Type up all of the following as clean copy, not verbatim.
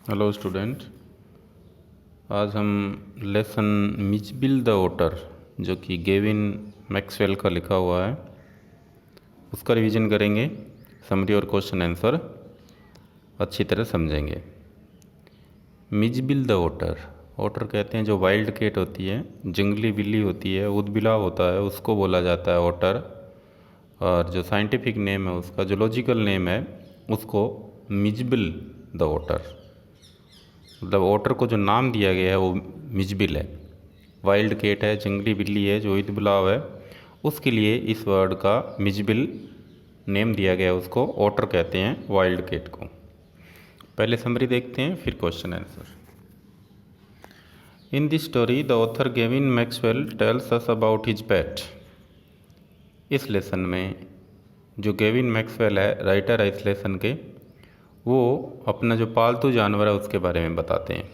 Hello student. आज हम lesson Mijbil the ओटर जो कि गेविन मैक्सवेल का लिखा हुआ है उसका रिवीजन करेंगे। समरी और क्वेश्चन आंसर अच्छी तरह समझेंगे। मिचबिल द ओटर, ओटर कहते हैं जो वाइल्ड कैट होती है, जंगली बिल्ली होती है, ऊदबिलाव होता है, उसको बोला जाता है ओटर। और जो साइंटिफिक नेम है उसका, जो लॉजिकल नेम है उसको मिचबिल द ओटर, मतलब ओटर को जो नाम दिया गया है वो मिचबिल है। वाइल्ड कैट है, जंगली बिल्ली है, जो ईदबिलाव है, उसके लिए इस वर्ड का मिचबिल नेम दिया गया है, उसको ओटर कहते हैं, वाइल्ड कैट को। पहले समरी देखते हैं फिर question answer. In this story the author Gavin Maxwell tells us about his pet. इस लेसन में जो गेविन मैक्सवेल है, राइटर है इस लेसन के, वो अपना जो पालतू जानवर है उसके बारे में बताते हैं।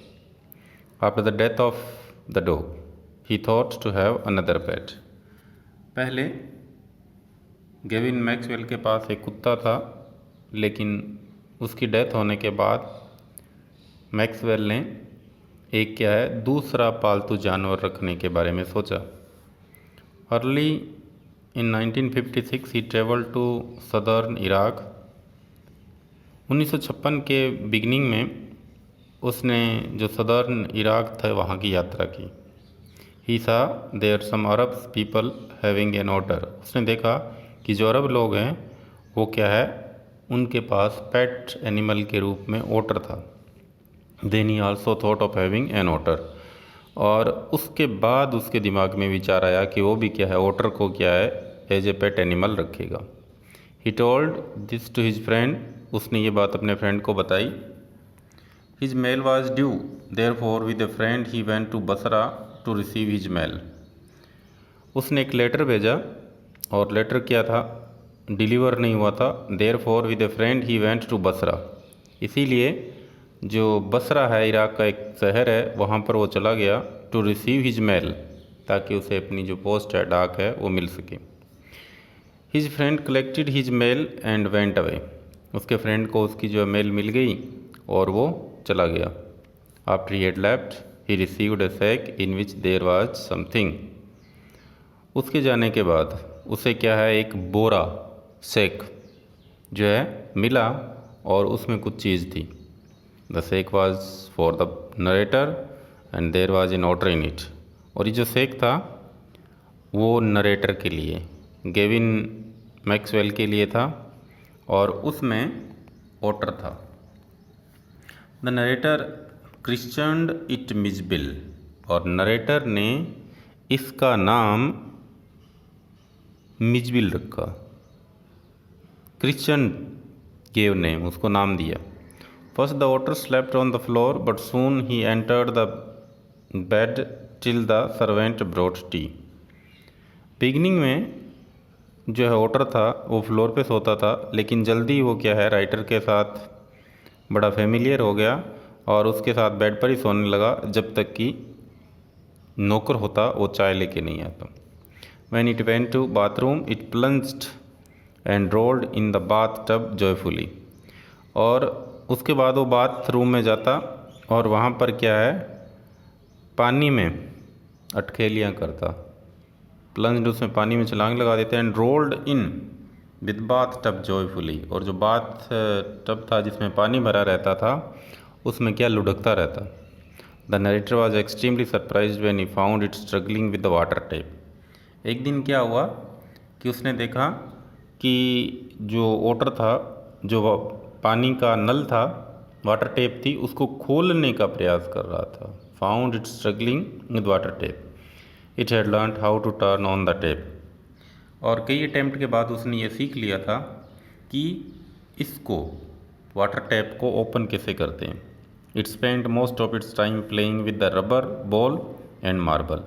After the death of the dog he thought to have another pet. पहले गेविन मैक्सवेल के पास एक कुत्ता था, लेकिन उसकी डेथ होने के बाद मैक्सवेल ने दूसरा पालतू जानवर रखने के बारे में सोचा। Early in 1956 he travelled to southern Iraq. 1956 के बिगनिंग में उसने जो सदर्न इराक था वहाँ की यात्रा की। He saw there some Arabs people having an otter. उसने देखा कि जो अरब लोग हैं वो उनके पास पेट एनिमल के रूप में ओटर था। Then he also thought of having an otter. और उसके बाद उसके दिमाग में विचार आया कि वो भी ओटर को एज ए पेट एनिमल रखेगा। He told this to his friend. उसने ये बात अपने फ्रेंड को बताई। His mail was due, therefore with a friend he went to Basra to receive his mail. उसने एक लेटर भेजा और लेटर डिलीवर नहीं हुआ था। Therefore with a friend he went to Basra. इसीलिए जो बसरा है, इराक का एक शहर है, वहाँ पर वो चला गया टू रिसीव हिज मेल, ताकि उसे अपनी जो पोस्ट है, डाक है, वो मिल सके। His friend collected his male and went away. उसके फ्रेंड को उसकी जो मेल मिल गई और वो चला गया। After he had left he received a sack in which there was something. उसके जाने के बाद उसे एक बोरा, सैक जो है मिला और उसमें कुछ चीज़ थी। The sack was for the narrator and there was an otter in it. और ये जो सैक था वो नरेटर के लिए, गेविन मैक्सवेल के लिए था, और उसमें ओटर था। The narrator christened it Mijbil. और नरेटर ने इसका नाम मिचबिल रखा। क्रिश्चन गेव नेम, उसको नाम दिया। First the otter slept on the floor but soon he entered the bed till the servant brought tea. Beginning में जो ओटर था वो फ्लोर पे सोता था, लेकिन जल्दी वो राइटर के साथ बड़ा फेमिलियर हो गया और उसके साथ बेड पर ही सोने लगा जब तक कि नौकर होता वो चाय लेके नहीं आता। When it went to bathroom, it plunged and rolled in the bathtub joyfully। और उसके बाद वो बाथरूम में जाता और वहाँ पर पानी में अटखेलियाँ करता। प्लंज्ड, उसमें पानी में छलांग लगा देते। And rolled in with bath tub joyfully. और जो बाथ टब था जिसमें पानी भरा रहता था उसमें लुढ़कता रहता। The narrator was extremely surprised when he found it struggling with the water tap. एक दिन हुआ कि उसने देखा कि जो ओटर था, जो पानी का नल था, वाटर टैप थी, उसको खोलने का प्रयास कर रहा था। Found it struggling with water tap. It had learned how to turn on the tap. और कई अटैम्प्ट के बाद उसने ये सीख लिया था कि इसको, वाटर टैप को ओपन कैसे करते हैं। It spend most of its time playing with the rubber ball and marble.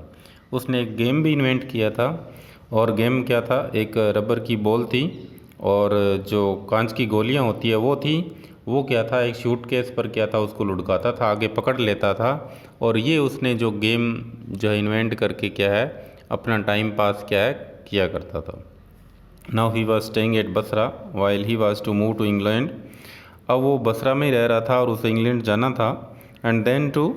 उसने एक गेम भी इन्वेंट किया था, और गेम था, एक रबर की बॉल थी और जो कांच की गोलियां होती है वो थी। वो था, एक सूटकेस पर था, उसको लुढ़काता था, आगे पकड़ लेता था। और ये उसने जो गेम इन्वेंट करके अपना टाइम पास किया करता था। Now he was staying at Basra while he was to move to England. अब वो बसरा में ही रह रहा था और उसे इंग्लैंड जाना था, एंड देन टू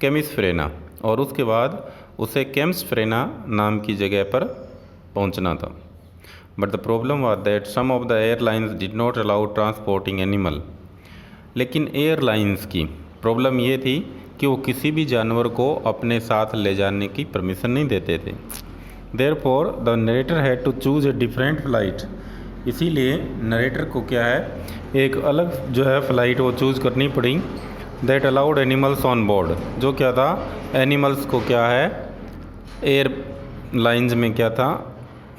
केमिसफ्रेना, और उसके बाद उसे केम्सफ्रेना नाम की जगह पर पहुंचना था। But the problem was that some of the airlines did not allow transporting animal. लेकिन एयरलाइंस की प्रॉब्लम ये थी कि वो किसी भी जानवर को अपने साथ ले जाने की परमिशन नहीं देते थे। Therefore the narrator had to choose a different flight. इसीलिए नरेटर को क्या है, एक अलग जो है फ़्लाइट वो चूज़ करनी पड़ी, that allowed animals on board. जो क्या था, एनिमल्स को क्या है एयर लाइन्स में क्या था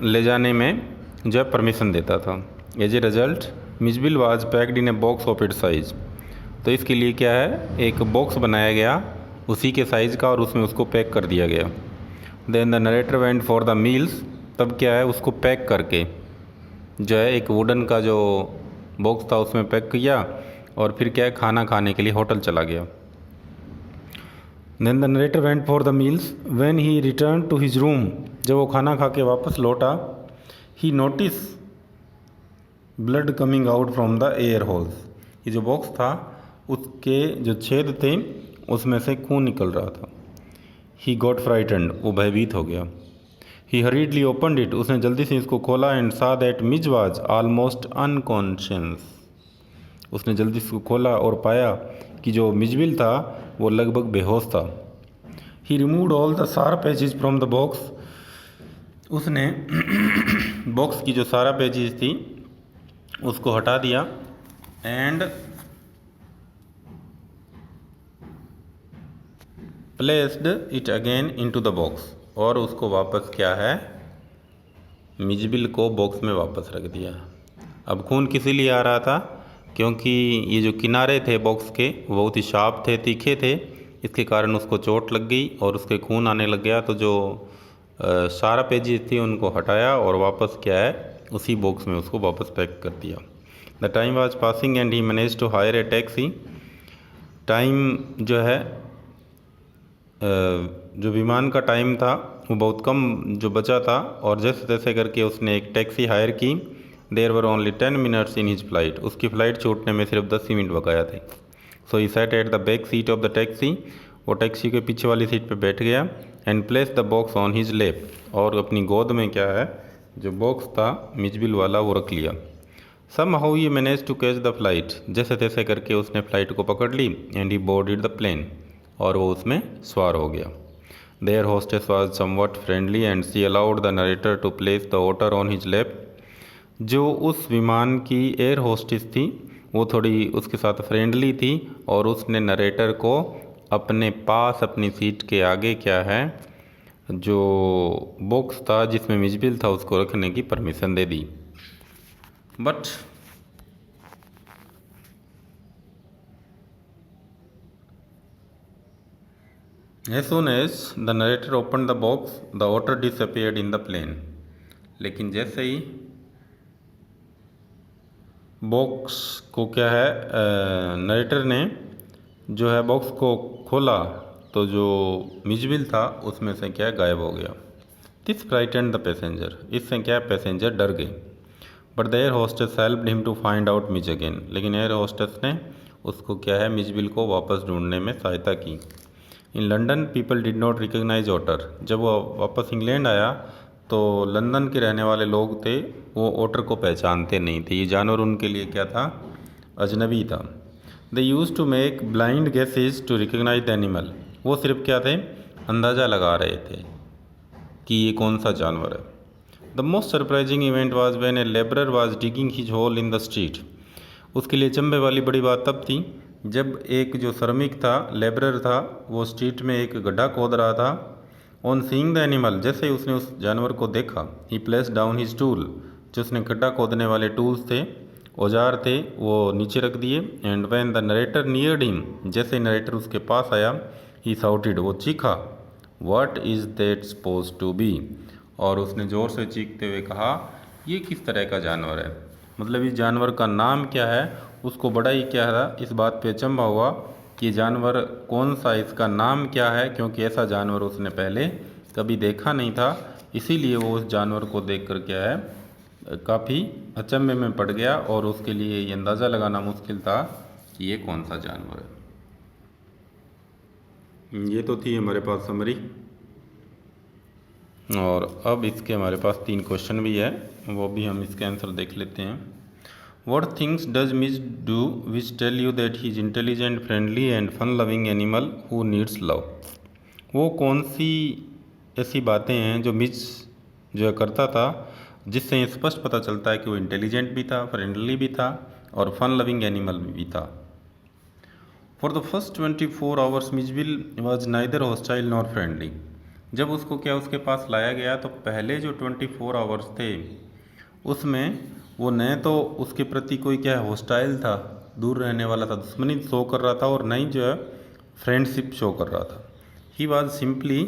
ले जाने में जो है परमिशन देता था। As a result Mijbil was packed in a box of it size. तो इसके लिए क्या है, एक बॉक्स बनाया गया उसी के साइज़ का और उसमें उसको पैक कर दिया गया। Then the narrator went for the meals. तब क्या है, उसको पैक करके जो है एक वुडन का जो बॉक्स था उसमें पैक किया और फिर क्या है खाना खाने के लिए होटल चला गया। Then the narrator went for the meals when he return to his room. जब वो खाना खा के वापस लौटा, he notice blood coming out from the air holes. ये जो बॉक्स था उसके जो छेद थे उसमें से खून निकल रहा था। ही गॉट फ्राइटेंड, वो भयभीत हो गया। ही हरीडली ओपनड इट, उसने जल्दी से इसको खोला, एंड सा that Mizo was almost unconscious. उसने जल्दी से खोला और पाया कि जो मिजबिल था वो लगभग बेहोश था। He removed all the sharp edges from the box. उसने बॉक्स की जो शार्प एजेस थी उसको हटा दिया, and placed it again into the box, और उसको वापस क्या है मिजबिल को बॉक्स में वापस रख दिया। अब खून किसी लिए आ रहा था, क्योंकि ये जो किनारे थे बॉक्स के वो बहुत ही शार्प थे, तीखे थे, इसके कारण उसको चोट लग गई और उसके खून आने लग गया। तो जो शार्प एजेस थी उनको हटाया और वापस क्या है उसी बॉक्स में उसको वापस पैक कर दिया। The time was passing and he manage to hire a taxi. Time जो है जो विमान का टाइम था वो बहुत कम जो बचा था, और जैसे तैसे करके उसने एक टैक्सी हायर की। There were only 10 minutes in his flight. उसकी फ़्लाइट छूटने में सिर्फ 10 ही मिनट बकाया थे। So he sat at the back seat of the taxi. वो टैक्सी के पीछे वाली सीट पे बैठ गया, and place the box on his lap, और अपनी गोद में क्या है जो बॉक्स था मिजबिल वाला वो रख लिया। Somehow he manage to catch the flight. जैसे तैसे करके उसने फ़्लाइट को पकड़ ली, and he boarded the plane, और वो उसमें सवार हो गया। There hostess was somewhat friendly and she allowed the narrator to place the water on his lap. जो उस विमान की एयर होस्टेस थी वो थोड़ी उसके साथ फ्रेंडली थी, और उसने नरेटर को अपने पास अपनी सीट के आगे क्या है जो बॉक्स था जिसमें मिजबिल था उसको रखने की permission they the. But as soon as the narrator opened the box, the water disappeared in the plane. लेकिन जैसे ही बॉक्स को क्या है नरेटर ने जो है बॉक्स को खोला तो जो मिजबिल था उसमें से क्या गायब हो गया। This frightened the passenger. इससे क्या पैसेंजर डर गए। But the air hostess helped him to find out Mij again. लेकिन एयर होस्टेस ने उसको क्या है मिजबिल को वापस ढूंढने में सहायता की। In London people did not recognize otter. जब वो वापस इंग्लैंड आया तो लंदन के रहने वाले लोग थे वो ओटर को पहचानते नहीं थे। ये जानवर उनके लिए क्या था, अजनबी था। They use to make blind guesses to recognize the animal. वो सिर्फ क्या थे, अंदाज़ा लगा रहे थे कि ये कौन सा जानवर है। The most surprising event was when a labourer was digging his hole in the street. उसके लिए चंबे वाली बड़ी बात तब थी जब एक जो श्रमिक था, लेबरर था, वो स्ट्रीट में एक गड्ढा खोद रहा था। ऑन सीइंग द एनिमल, जैसे ही उसने उस जानवर को देखा, ही प्लेस डाउन हिज टूल। जो उसने गड्ढा खोदने वाले टूल्स थे, औजार थे, वो नीचे रख दिए। And when the narrator neared him, जैसे नरेटर उसके पास आया, ही साउटेड, वो चीखा, what is that suppose to be. और उसने ज़ोर से चीखते हुए कहा, ये किस तरह का जानवर है, मतलब इस जानवर का नाम क्या है। उसको बड़ा ही क्या था इस बात पे अचंभा हुआ कि जानवर कौन सा, इसका नाम क्या है, क्योंकि ऐसा जानवर उसने पहले कभी देखा नहीं था। इसीलिए वो उस जानवर को देखकर क्या है काफ़ी अचंभे में पड़ गया और उसके लिए ये अंदाज़ा लगाना मुश्किल था कि ये कौन सा जानवर है। ये तो थी हमारे पास समरी, और अब इसके हमारे पास 3 क्वेश्चन भी है, वो भी हम इसके आंसर देख लेते हैं। What things does Mitch do which tell you that he is intelligent, friendly and fun-loving animal who needs love? वो कौन सी ऐसी बातें हैं जो मिच जो है करता था जिससे ये स्पष्ट पता चलता है कि वो इंटेलिजेंट भी था, फ्रेंडली भी था और फन लविंग एनिमल भी था। For the first 24 hours Mijbil was neither hostile nor friendly. जब उसको क्या उसके पास लाया गया तो पहले जो 24 आवर्स थे उसमें वो न तो उसके प्रति कोई क्या है हॉस्टाइल था, दूर रहने वाला था, दुश्मनी शो कर रहा था, और न ही जो है फ्रेंडशिप शो कर रहा था। He was simply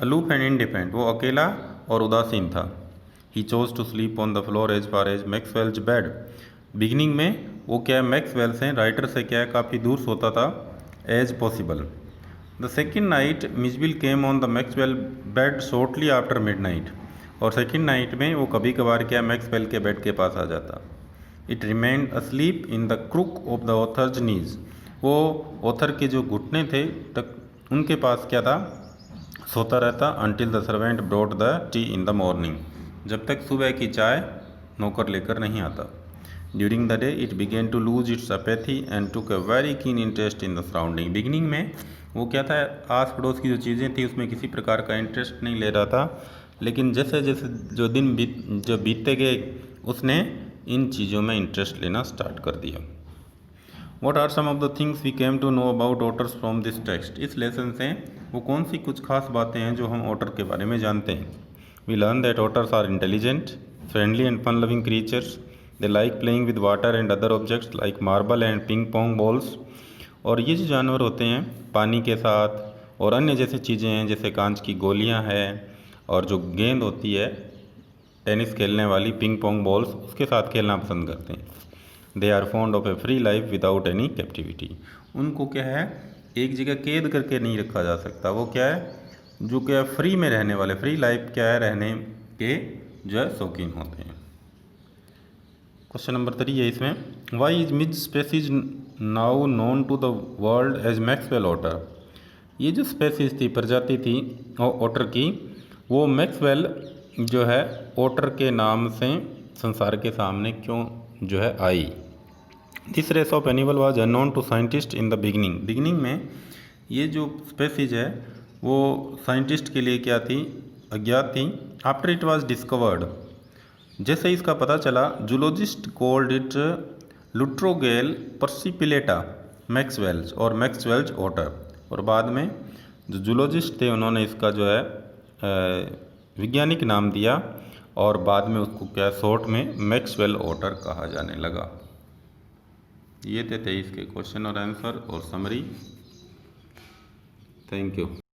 aloof and independent, वो अकेला और उदासीन था। He chose to sleep on the floor as far as Maxwell's bed. Beginning में वो क्या है मैक्सवेल से राइटर से क्या है काफ़ी दूर सोता था as possible. The second night Mijbil came on the Maxwell bed shortly after midnight, और सेकेंड नाइट में वो कभी कभार क्या मैक्सवेल के बेड के पास आ जाता। It remained asleep in the crook of the author's knees, वो ऑथर के जो घुटने थे तक उनके पास क्या था सोता रहता। Until the servant brought the tea in the morning, जब तक सुबह की चाय नौकर लेकर नहीं आता। During the day it began to lose its apathy and took a very keen interest in the surrounding. Beginning में वो क्या था आस पड़ोस की जो चीज़ें थी उसमें किसी प्रकार का इंटरेस्ट नहीं ले रहा था, लेकिन जैसे जैसे जो दिन बीतते गए उसने इन चीज़ों में इंटरेस्ट लेना स्टार्ट कर दिया। What are some of the things we came to know about otters from this text? इस लेसन से वो कौन सी कुछ खास बातें हैं जो हम otter के बारे में जानते हैं। We learn that otters are intelligent, friendly and fun-loving creatures. They like playing with water and other objects like marble and ping pong balls. और ये जो जानवर होते हैं पानी के साथ और अन्य जैसे चीज़ें हैं जैसे कांच की गोलियां हैं और जो गेंद होती है टेनिस खेलने वाली पिंग पोंग बॉल्स उसके साथ खेलना पसंद करते हैं। They are fond of a free life without any captivity. उनको क्या है एक जगह कैद करके नहीं रखा जा सकता, वो क्या है जो क्या फ्री में रहने वाले, फ्री लाइफ क्या है रहने के जो है शौकीन होते हैं। क्वेश्चन नंबर 3 है इसमें, why is Mij species now known to the world as Maxwell otter. ये जो स्पेसीज थी प्रजाति थी ओटर की वो मैक्सवेल जो है ओटर के नाम से संसार के सामने क्यों जो है आई। This race of animal was unknown to scientist in the beginning में ये जो स्पेसीज है वो साइंटिस्ट के लिए क्या थी अज्ञात थी। आफ्टर इट वाज डिस्कवर्ड, जैसे ही इसका पता चला जूलॉजिस्ट कॉल्ड इट लुट्रोगेल पर्सिपिलेटा मैक्सवेल्स और मैक्सवेल्स ओटर, और बाद में जो जूलॉजिस्ट थे उन्होंने इसका जो है वैज्ञानिक नाम दिया और बाद में उसको क्या शॉर्ट में मैक्सवेल ओटर कहा जाने लगा। ये थे 23 के क्वेश्चन और आंसर और समरी। Thank you.